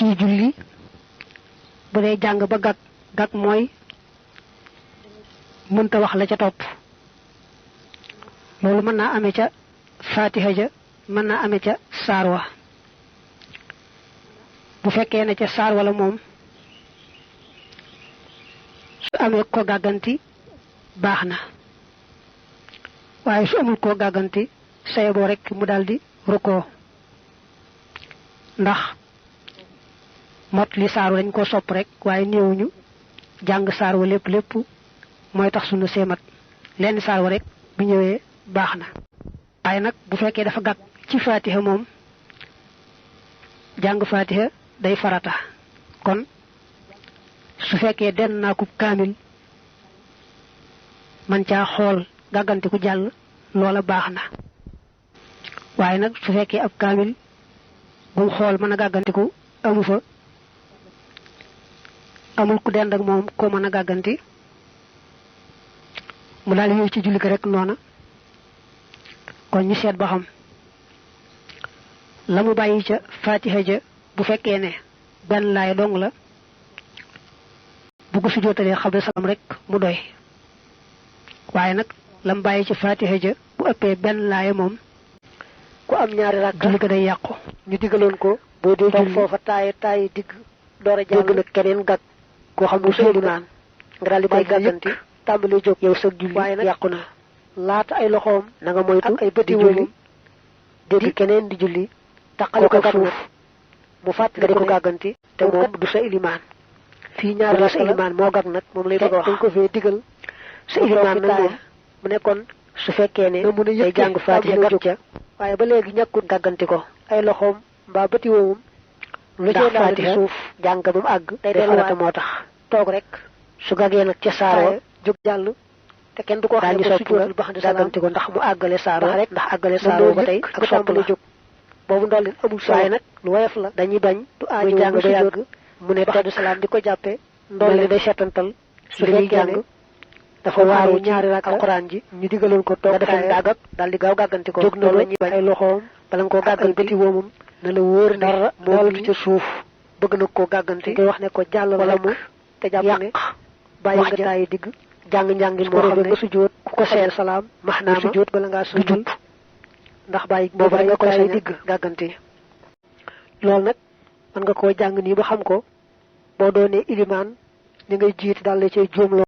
kii julli bu dee jàng ba gag mooy mënta wax la ca topp loolu mën naa amee ca fatiha ja mën naa amee ca saar wa bu fekkee ne ca saar wala moom su amee ko gàgganti baax na waaye su amul koo gàgganti saye boo rek mu daldi rukkoo ndax mot li saar wa dañ ko sopp rek waaye néewuñu jàng saar wa lépp mooy tax sunu seemat lenn saar wa rek bu ñëwee baax na waaye nag bu fekkee dafa gàgg ci fatiha moom jàng fatiha day farata kon su fekkee den naa ko kaamil man caa xool gàggantiku jàll loola baax na waaye nag su fekkee ab kaamil bu xool mën a gàggantiku amu fa amul ku dend ak moom koo mën a gàgganti mu daal yow ci julli ko rek noona kon ñu seet ba xam la mu bàyyi ca fatiha ja bu fekkee ne benn laay dong la bu ko sujjóotalee xabla salaam rek mu doy waaye nag la mu bàyyi ca fatiha ja bu ëppee benn laay moom ku am ñaari rakk julli ko day yàqu ñu digaloon ko boo dee julli foofa taaye digg door a jàng nag keneen gàgg koo xam ne sëlimaan nga daal di koy gàgganti tàmbali jóg yow sa julli waaye nag yàqu na laata ay loxoom na nga moytu ay bëti julli dégg keneen di julli taqale ko suuf mu fàtt nga di ko gàgganti te moom du sa ilimaan fii ñaari la sa ilimaan moo gàgg nag moom lay bëgg a wax dañ ko fee digal sa ilimaan nag moom mu nekkoon su fekkee ne day jàng faatiha gàgg ca waaye ba léegi ñàkkut gàgganti ko ay loxoom mbaa bëti woowum lu cee faatiha suuf jàng ba mu àgg day delluwaat moo tax toog rek su gàggee nag ca saaro jóg jàll te kenn du ko wax ne ko sujjóotul ba xam ne gàgganti ko ndax mu àggale saaro rek ndax àggale saaro ba tey ak sopp la jóg boobu ndolleen amul waaye nag lu woyof la dañuy bañ du aajo jàng ba yàgg mu ne baxdu salaam di ko jàppe ndolleen day seetantal su dañuy jàng dafa waaru ñaari rakk alxuraan ji ñu digaloon ko toog dafa dàggak daal di gaaw gàgganti ko jóg noonu la ñuy bañ ay loxoom bala nga koo gàgganti bëti woomam na la wóor dara moom ca suuf bëgg na koo gàgganti ngay wax ne ko jàll wala mu te jàpp ne bàyyi nga taayi digg jàng-njàngin moo xam ne nga sujjóot ku ko seen salaam maxnaama sujjóot bala ngaa sujjóot ndax bàyyi boobu rek nga koy sañ digg gàgganti loolu nag mën nga koo jàng nii ba xam ko boo doonee ilimaan ñi ngay jiit daal la cay juumloo